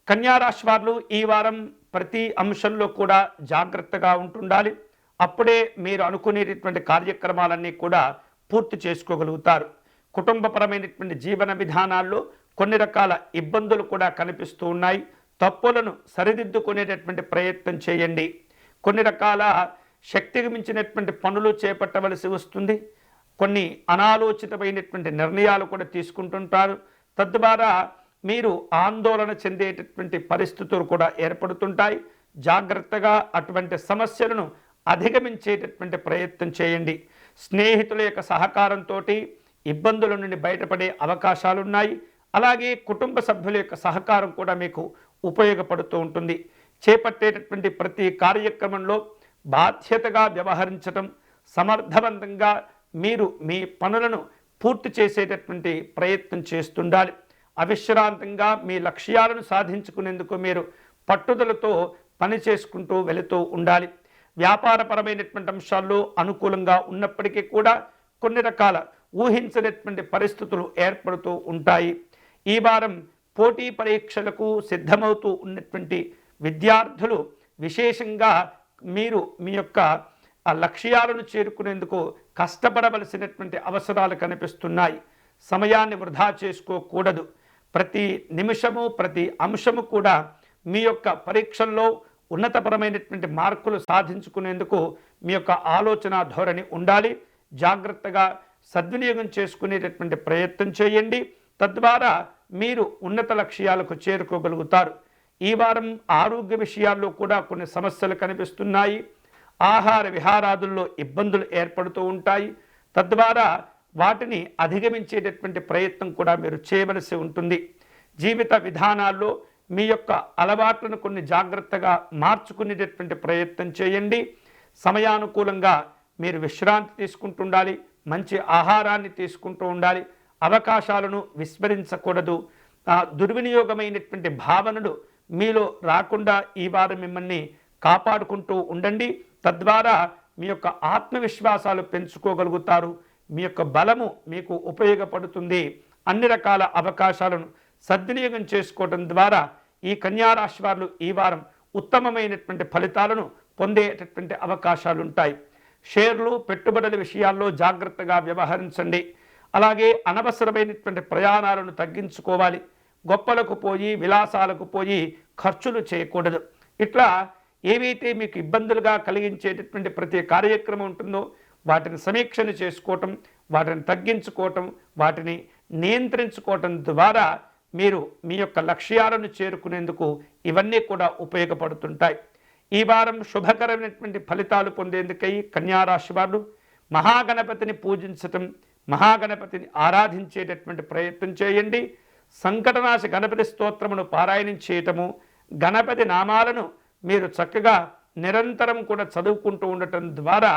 కన్యా రాశి వారు ఈ వారం ప్రతి అంశంలో కూడా జాగ్రత్తగా ఉంటుండాలి. అప్పుడే మీరు అనుకునేటటువంటి కార్యక్రమాలన్నీ కూడా పూర్తి చేసుకోగలుగుతారు. కుటుంబపరమైనటువంటి జీవన విధానాల్లో కొన్ని రకాల ఇబ్బందులు కూడా కనిపిస్తూ ఉన్నాయి. తప్పులను సరిదిద్దుకునేటటువంటి ప్రయత్నం చేయండి. కొన్ని రకాల శక్తికి మించినటువంటి పనులు చేపట్టవలసి వస్తుంది. కొన్ని అనాలోచితమైనటువంటి నిర్ణయాలు కూడా తీసుకుంటుంటారు. తద్వారా మీరు ఆందోళన చెందేటటువంటి పరిస్థితులు కూడా ఏర్పడుతుంటాయి. జాగ్రత్తగా అటువంటి సమస్యలను అధిగమించేటటువంటి ప్రయత్నం చేయండి. స్నేహితుల యొక్క సహకారంతో ఇబ్బందుల నుండి బయటపడే అవకాశాలున్నాయి. అలాగే కుటుంబ సభ్యుల యొక్క సహకారం కూడా మీకు ఉపయోగపడుతూ ఉంటుంది. చేపట్టేటటువంటి ప్రతి కార్యక్రమంలో బాధ్యతగా వ్యవహరించడం, సమర్థవంతంగా మీరు మీ పనులను పూర్తి చేసేటటువంటి ప్రయత్నం చేస్తుండాలి. అవిశ్రాంతంగా మీ లక్ష్యాలను సాధించుకునేందుకు మీరు పట్టుదలతో పని చేసుకుంటూ వెళుతూ ఉండాలి. వ్యాపారపరమైనటువంటి అంశాల్లో అనుకూలంగా ఉన్నప్పటికీ కూడా కొన్ని రకాల ఊహించనటువంటి పరిస్థితులు ఏర్పడుతూ ఉంటాయి. ఈ వారం పోటీ పరీక్షలకు సిద్ధమవుతూ ఉన్నటువంటి విద్యార్థులు విశేషంగా మీరు మీ యొక్క లక్ష్యాలను చేరుకునేందుకు కష్టపడవలసినటువంటి అవసరాలు కనిపిస్తున్నాయి. సమయాన్ని వృధా చేసుకోకూడదు. ప్రతి నిమిషము ప్రతి అంశము కూడా మీ యొక్క పరీక్షల్లో ఉన్నతపరమైనటువంటి మార్కులు సాధించుకునేందుకు మీ యొక్క ఆలోచన ధోరణి ఉండాలి. జాగ్రత్తగా సద్వినియోగం చేసుకునేటటువంటి ప్రయత్నం చేయండి. తద్వారా మీరు ఉన్నత లక్ష్యాలకు చేరుకోగలుగుతారు. ఈ వారం ఆరోగ్య విషయాల్లో కూడా కొన్ని సమస్యలు కనిపిస్తున్నాయి. ఆహార విహారాదుల్లో ఇబ్బందులు ఏర్పడుతూ ఉంటాయి. తద్వారా వాటిని అధిగమించేటటువంటి ప్రయత్నం కూడా మీరు చేయవలసి ఉంటుంది. జీవిత విధానాల్లో మీ యొక్క అలవాట్లను కొన్ని జాగ్రత్తగా మార్చుకునేటటువంటి ప్రయత్నం చేయండి. సమయానుకూలంగా మీరు విశ్రాంతి తీసుకుంటుండాలి. మంచి ఆహారాన్ని తీసుకుంటూ ఉండాలి. అవకాశాలను విస్మరించకూడదు. దుర్వినియోగమైనటువంటి భావనలు మీలో రాకుండా ఈ వారం మిమ్మల్ని కాపాడుకుంటూ ఉండండి. తద్వారా మీ యొక్క ఆత్మవిశ్వాసాలు పెంచుకోగలుగుతారు. మీ యొక్క బలము మీకు ఉపయోగపడుతుంది. అన్ని రకాల అవకాశాలను సద్వినియోగం చేసుకోవడం ద్వారా ఈ కన్యా రాశి వారు ఈ వారం ఉత్తమమైనటువంటి ఫలితాలను పొందేటటువంటి అవకాశాలు ఉంటాయి. షేర్లు పెట్టుబడుల విషయాల్లో జాగ్రత్తగా వ్యవహరించండి. అలాగే అనవసరమైనటువంటి ప్రయాణాలను తగ్గించుకోవాలి. గొప్పలకు పోయి విలాసాలకు పోయి ఖర్చులు చేయకూడదు. ఇట్లా ఏవైతే మీకు ఇబ్బందులుగా కలిగించేటటువంటి ప్రతి కార్యక్రమం ఉంటుందో వాటిని సమీక్షణ చేసుకోవటం, వాటిని తగ్గించుకోవటం, వాటిని నియంత్రించుకోవటం ద్వారా మీరు మీ యొక్క లక్ష్యాలను చేరుకునేందుకు ఇవన్నీ కూడా ఉపయోగపడుతుంటాయి. ఈ వారం శుభకరమైనటువంటి ఫలితాలు పొందేందుకై కన్యా రాశి వారు మహాగణపతిని పూజించటం, మహాగణపతిని ఆరాధించేటటువంటి ప్రయత్నం చేయండి. సంకటనాశ గణపతి స్తోత్రమును పారాయణం చేయటము, గణపతి నామాలను మీరు చక్కగా నిరంతరం కూడా చదువుకుంటూ ఉండటం ద్వారా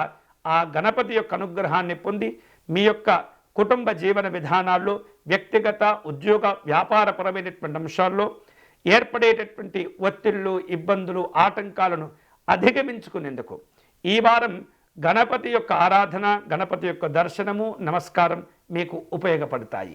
ఆ గణపతి యొక్క అనుగ్రహాన్ని పొంది మీ యొక్క కుటుంబ జీవన విధానాల్లో వ్యక్తిగత ఉద్యోగ వ్యాపారపరమైనటువంటి అంశాల్లో ఏర్పడేటటువంటి ఒత్తిళ్ళు, ఇబ్బందులు, ఆటంకాలను అధిగమించుకునేందుకు ఈ వారం గణపతి యొక్క ఆరాధన, గణపతి యొక్క దర్శనము, నమస్కారం మీకు ఉపయోగపడతాయి.